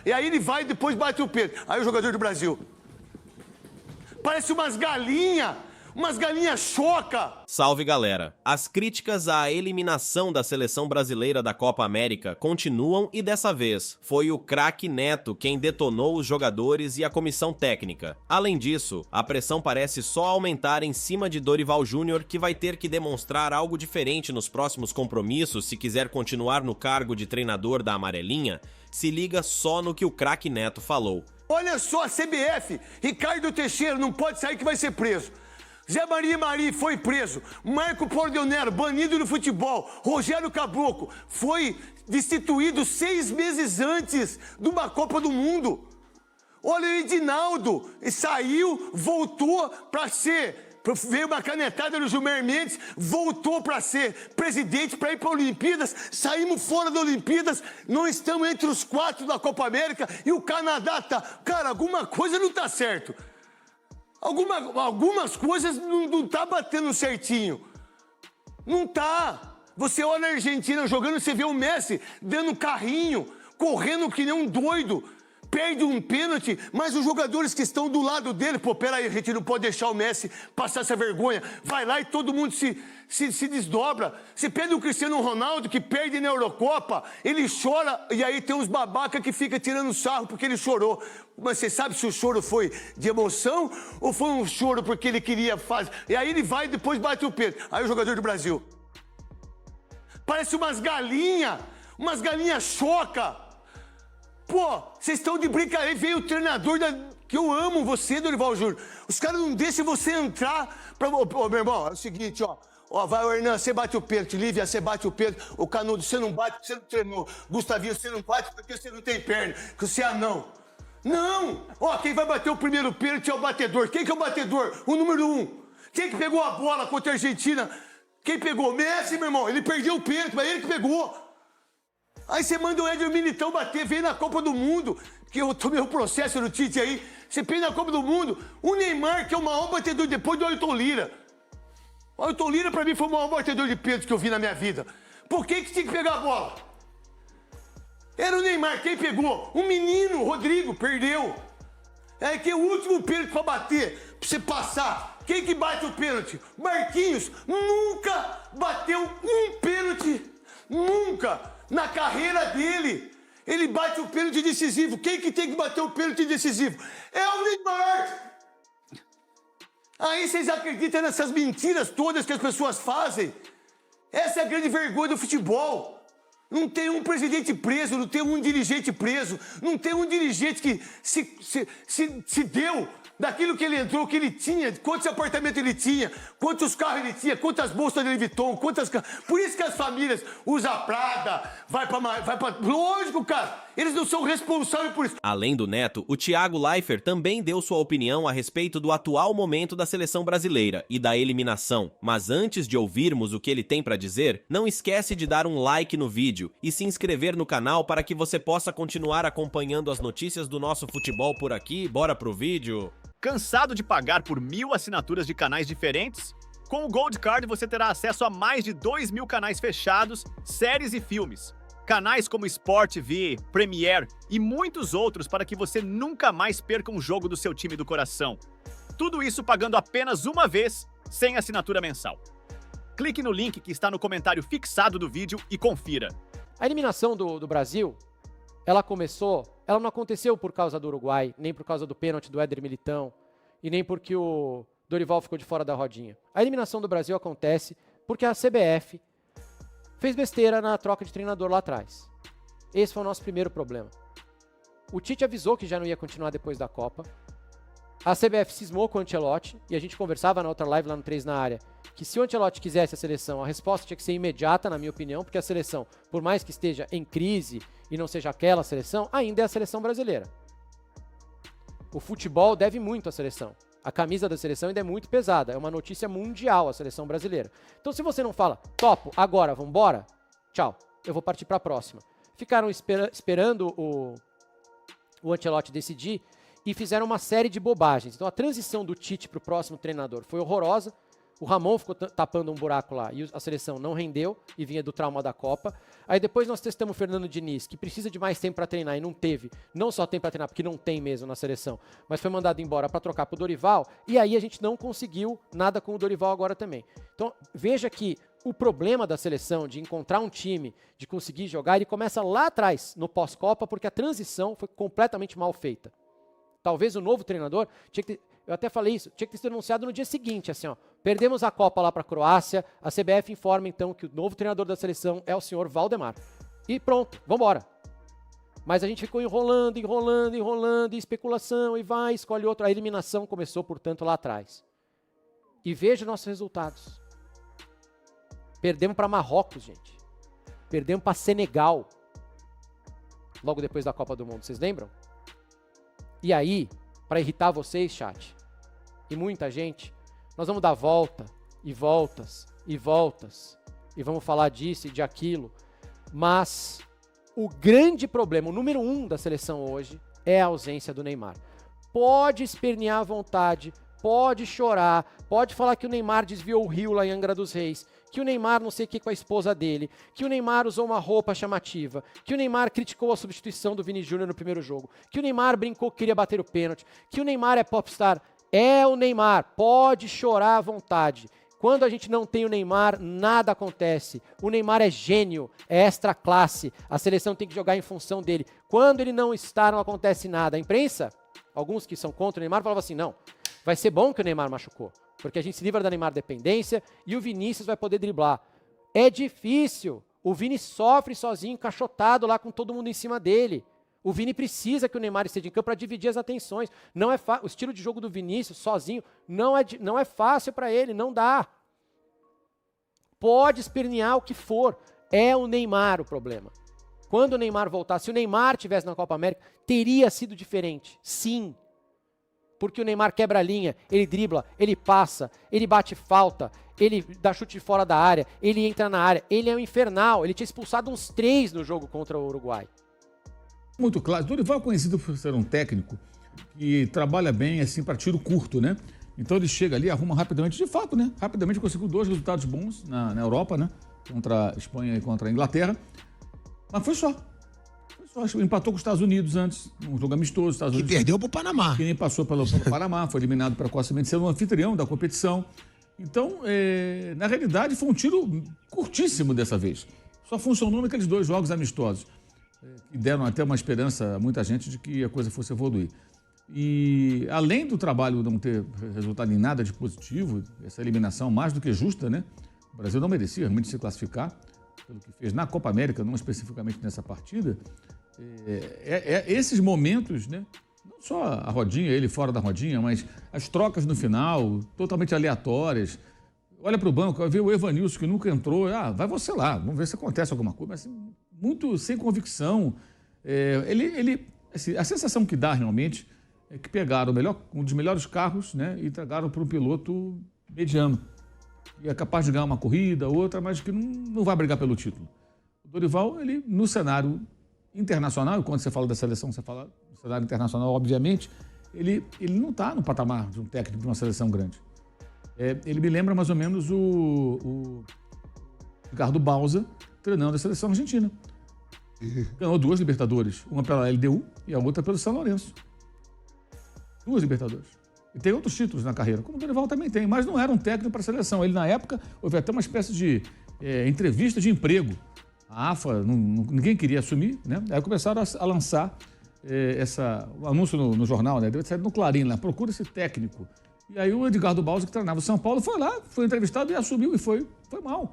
E aí ele vai e depois bate o pênalti. Aí o jogador do Brasil. Parece umas galinhas choca. Salve, galera! As críticas à eliminação da seleção brasileira da Copa América continuam e dessa vez foi o craque Neto quem detonou os jogadores e a comissão técnica. Além disso, a pressão parece só aumentar em cima de Dorival Júnior, que vai ter que demonstrar algo diferente nos próximos compromissos se quiser continuar no cargo de treinador da Amarelinha. Se liga só no que o craque Neto falou. Olha só a CBF, Ricardo Teixeira não pode sair que vai ser preso. Zé Maria Mari foi preso, Marco Polo Nero banido no futebol, Rogério Caboclo foi destituído 6 meses antes de uma Copa do Mundo. Olha o Edinaldo, saiu, voltou para ser, veio uma canetada no Gilmar Mendes, voltou para ser presidente para ir para Olimpíadas, saímos fora das Olimpíadas, não estamos entre os 4 da Copa América e o Canadá tá. Cara, alguma coisa não tá certo. Algumas coisas não tá batendo certinho. Não tá. Você olha a Argentina jogando, você vê o Messi dando carrinho, correndo que nem um doido. Perde um pênalti, mas os jogadores que estão do lado dele, pô, peraí, a gente não pode deixar o Messi passar essa vergonha. Vai lá e todo mundo se desdobra. Você perde o Cristiano Ronaldo, que perde na Eurocopa, ele chora, e aí tem uns babaca que fica tirando sarro porque ele chorou. Mas você sabe se o choro foi de emoção ou foi um choro porque ele queria fazer? E aí ele vai e depois bate o pênalti. Aí o jogador do Brasil. Parece umas galinhas choca. Pô, vocês estão de brincadeira. Veio o treinador que eu amo você, Dorival Júnior. Os caras não deixam você entrar pra... Ô, meu irmão, é o seguinte, ó. Ó, vai o Hernan, você bate o pênalti. Lívia, você bate o pênalti. O Canudo, você não bate porque você não treinou. Gustavinho, você não bate porque você não tem perna. Que você é anão. Não! Ó, quem vai bater o primeiro pênalti é o batedor. Quem que é o batedor? O número 1. Quem que pegou a bola contra a Argentina? Quem pegou? Messi, meu irmão. Ele perdeu o pênalti, mas ele que pegou. Aí você manda o Éder Militão bater, vem na Copa do Mundo, que eu tomei o processo no Tite aí, você vem na Copa do Mundo, o Neymar, que é o maior batedor depois do Ayrton Lira. O Ayrton Lira, pra mim, foi o maior batedor de pênalti que eu vi na minha vida. Por que tinha que pegar a bola? Era o Neymar, quem pegou? O menino, o Rodrigo, perdeu. É que é o último pênalti pra bater, pra você passar. Quem que bate o pênalti? Marquinhos nunca bateu um pênalti, nunca. Na carreira dele, ele bate o pênalti decisivo. Quem que tem que bater o pênalti decisivo? É o Neymar. Aí vocês acreditam nessas mentiras todas que as pessoas fazem? Essa é a grande vergonha do futebol. Não tem um presidente preso, não tem um dirigente preso, não tem um dirigente que se deu daquilo que ele entrou, que ele tinha, quantos apartamentos ele tinha, quantos carros ele tinha, quantas bolsas de Louis Vuitton, quantas... Por isso que as famílias usam Prada, vai pra... Lógico, cara, eles não são responsáveis por isso. Além do Neto, o Thiago Leifert também deu sua opinião a respeito do atual momento da seleção brasileira e da eliminação. Mas antes de ouvirmos o que ele tem pra dizer, não esquece de dar um like no vídeo e se inscrever no canal para que você possa continuar acompanhando as notícias do nosso futebol por aqui. Bora pro vídeo! Cansado de pagar por 1000 assinaturas de canais diferentes? Com o Gold Card você terá acesso a mais de 2000 canais fechados, séries e filmes. Canais como Sport TV, Premiere e muitos outros para que você nunca mais perca um jogo do seu time do coração. Tudo isso pagando apenas uma vez, sem assinatura mensal. Clique no link que está no comentário fixado do vídeo e confira. A eliminação do Brasil, ela não aconteceu por causa do Uruguai, nem por causa do pênalti do Éder Militão, e nem porque o Dorival ficou de fora da rodinha. A eliminação do Brasil acontece porque a CBF fez besteira na troca de treinador lá atrás. Esse foi o nosso primeiro problema. O Tite avisou que já não ia continuar depois da Copa. A CBF cismou com o Ancelotti, e a gente conversava na outra live lá no 3 na área, que se o Ancelotti quisesse a seleção, a resposta tinha que ser imediata, na minha opinião, porque a seleção, por mais que esteja em crise e não seja aquela seleção, ainda é a seleção brasileira. O futebol deve muito à seleção. A camisa da seleção ainda é muito pesada, é uma notícia mundial a seleção brasileira. Então se você não fala, topo, agora, vambora, tchau, eu vou partir para a próxima. Ficaram esperando o Ancelotti decidir e fizeram uma série de bobagens. Então a transição do Tite para o próximo treinador foi horrorosa. O Ramon ficou tapando um buraco lá e a seleção não rendeu e vinha do trauma da Copa. Aí depois nós testamos o Fernando Diniz, que precisa de mais tempo para treinar e não teve. Não só tem para treinar, porque não tem mesmo na seleção, mas foi mandado embora para trocar pro Dorival. E aí a gente não conseguiu nada com o Dorival agora também. Então veja que o problema da seleção de encontrar um time, de conseguir jogar, ele começa lá atrás, no pós-Copa, porque a transição foi completamente mal feita. Talvez o novo treinador tinha que ter, eu até falei isso, tinha que ter sido anunciado no dia seguinte, assim, ó. Perdemos a Copa lá para a Croácia, a CBF informa então que o novo treinador da seleção é o senhor Valdemar. E pronto, vambora. Mas a gente ficou enrolando, e especulação, e vai, escolhe outro. A eliminação começou, portanto, lá atrás. E veja nossos resultados. Perdemos para Marrocos, gente. Perdemos para Senegal. Logo depois da Copa do Mundo, vocês lembram? E aí, para irritar vocês, chat, e muita gente, nós vamos dar volta, e voltas, e voltas, e vamos falar disso e de aquilo, mas o grande problema, o número 1 da seleção hoje, é a ausência do Neymar. Pode espernear à vontade, pode chorar, pode falar que o Neymar desviou o rio lá em Angra dos Reis, que o Neymar não sei o que com a esposa dele, que o Neymar usou uma roupa chamativa, que o Neymar criticou a substituição do Vini Júnior no primeiro jogo, que o Neymar brincou que queria bater o pênalti, que o Neymar é popstar. É o Neymar, pode chorar à vontade. Quando a gente não tem o Neymar, nada acontece. O Neymar é gênio, é extra classe, a seleção tem que jogar em função dele. Quando ele não está, não acontece nada. A imprensa, alguns que são contra o Neymar, falavam assim, não, vai ser bom que o Neymar machucou, porque a gente se livra da Neymar dependência e o Vinícius vai poder driblar. É difícil, o Vini sofre sozinho, encaixotado lá com todo mundo em cima dele. O Vini precisa que o Neymar esteja em campo para dividir as atenções. Não é o estilo de jogo do Vinícius sozinho não é fácil para ele, não dá. Pode espernear o que for, é o Neymar o problema. Quando o Neymar voltar, se o Neymar estivesse na Copa América, teria sido diferente, sim. Porque o Neymar quebra a linha, ele dribla, ele passa, ele bate falta, ele dá chute fora da área, ele entra na área, ele é um infernal, ele tinha expulsado uns 3 no jogo contra o Uruguai. Muito claro. Dorival é conhecido por ser um técnico que trabalha bem assim para tiro curto, né? Então ele chega ali, arruma rapidamente, de fato, né? Rapidamente conseguiu 2 resultados bons na Europa, né? Contra a Espanha e contra a Inglaterra. Mas foi só. Empatou com os Estados Unidos antes, um jogo amistoso. Estados Unidos, que perdeu para o Panamá. Que nem passou pelo Panamá, foi eliminado precocemente, sendo um anfitrião da competição. Então, na realidade, foi um tiro curtíssimo dessa vez. Só funcionou naqueles 2 jogos amistosos. Que deram até uma esperança a muita gente de que a coisa fosse evoluir. E além do trabalho não ter resultado em nada de positivo, essa eliminação mais do que justa, né? O Brasil não merecia realmente se classificar pelo que fez na Copa América, não especificamente nessa partida. Esses momentos, né? Não só a rodinha, ele fora da rodinha, mas as trocas no final, totalmente aleatórias. Olha para o banco, vai ver o Evanilson, que nunca entrou. Vai você lá, vamos ver se acontece alguma coisa. Mas muito sem convicção. Assim, a sensação que dá realmente é que pegaram um dos melhores carros, né, e entregaram para um piloto mediano. E é capaz de ganhar uma corrida, outra, mas que não vai brigar pelo título. O Dorival, ele, no cenário internacional, e quando você fala da seleção, você fala do cenário internacional, obviamente, ele não está no patamar de um técnico de uma seleção grande. Ele me lembra mais ou menos o Ricardo Bauza treinando a seleção argentina. Ganhou 2 Libertadores, uma pela LDU e a outra pelo São Lourenço. 2 Libertadores. E tem outros títulos na carreira, como o Dorival também tem, mas não era um técnico para a seleção. Ele, na época, houve até uma espécie de entrevista de emprego. A AFA, ninguém queria assumir, né? Aí começaram a lançar o anúncio no jornal, né? Deve sair no Clarim lá, procura esse técnico. E aí o Edgardo Bauza, que treinava o São Paulo, foi lá, foi entrevistado e assumiu, e foi mal.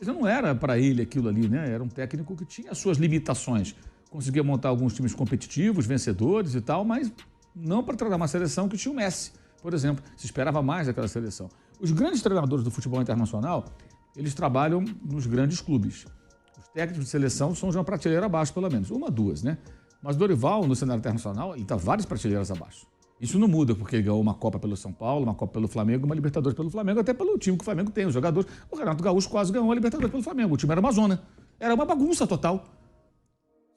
Já não era para ele aquilo ali, né? Era um técnico que tinha as suas limitações. Conseguia montar alguns times competitivos, vencedores e tal, mas não para treinar uma seleção que tinha o Messi, por exemplo. Se esperava mais daquela seleção. Os grandes treinadores do futebol internacional, eles trabalham nos grandes clubes. Os técnicos de seleção são de uma prateleira abaixo, pelo menos. 1, 2, né? Mas Dorival, no cenário internacional, ele está várias prateleiras abaixo. Isso não muda, porque ele ganhou uma Copa pelo São Paulo, uma Copa pelo Flamengo, uma Libertadores pelo Flamengo, até pelo time que o Flamengo tem, os jogadores. O Renato Gaúcho quase ganhou a Libertadores pelo Flamengo. O time era uma zona. Era uma bagunça total.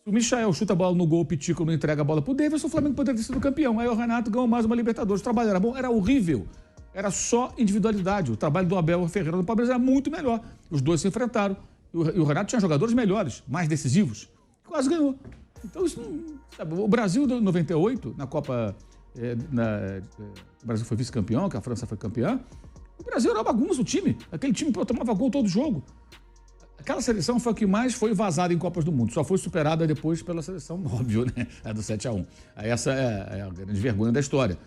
Se o Michael chuta a bola no gol, o Pitico não entrega a bola pro Davidson, o Flamengo poderia ter sido campeão. Aí o Renato ganhou mais uma Libertadores. O trabalho era bom, era horrível. era só individualidade. O trabalho do Abel Ferreira do Palmeiras era muito melhor. Os dois se enfrentaram. E o Renato tinha jogadores melhores, mais decisivos. Quase ganhou. Então, isso não, sabe, o Brasil, em 98, na Copa... o Brasil foi vice-campeão, que a França foi campeã. O Brasil era uma bagunça, o time. Aquele time tomava gol todo jogo. Aquela seleção foi a que mais foi vazada em Copas do Mundo. Só foi superada depois pela seleção, óbvio, né? A do 7-1. Essa é a grande vergonha da história.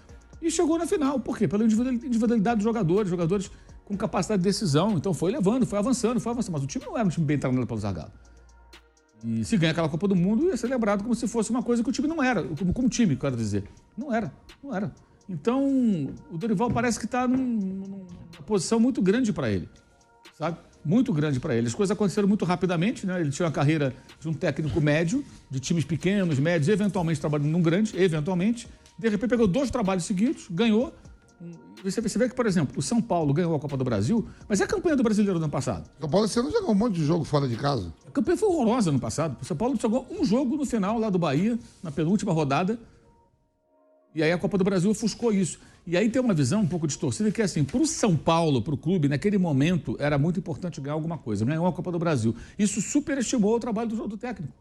E chegou na final. Por quê? Pela individualidade dos jogadores com capacidade de decisão. Então foi levando, foi avançando. Mas o time não era um time bem treinado pelo Zagallo. E se ganha aquela Copa do Mundo, ia ser lembrado como se fosse uma coisa que o time não era. Como time, quero dizer. Não era. Então, o Dorival parece que está numa posição muito grande para ele. Sabe? Muito grande para ele. As coisas aconteceram muito rapidamente, né? Ele tinha uma carreira de um técnico médio, de times pequenos, médios, eventualmente trabalhando num grande, eventualmente. De repente pegou 2 trabalhos seguidos, ganhou. Você vê que, por exemplo, o São Paulo ganhou a Copa do Brasil, mas é a campanha do Brasileiro do ano passado. São Paulo esse ano jogou um monte de jogo fora de casa. A campanha foi horrorosa no passado. O São Paulo jogou um jogo no final lá do Bahia, na penúltima rodada. E aí a Copa do Brasil ofuscou isso. E aí tem uma visão um pouco distorcida que é assim, para o São Paulo, para o clube, naquele momento, era muito importante ganhar alguma coisa. Ganhar uma Copa do Brasil. Isso superestimou o trabalho do técnico.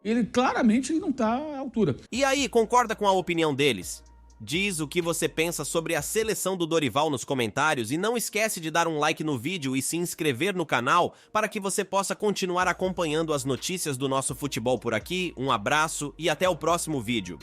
Ele claramente não está à altura. E aí, concorda com a opinião deles? Diz o que você pensa sobre a seleção do Dorival nos comentários e não esquece de dar um like no vídeo e se inscrever no canal para que você possa continuar acompanhando as notícias do nosso futebol por aqui. Um abraço e até o próximo vídeo.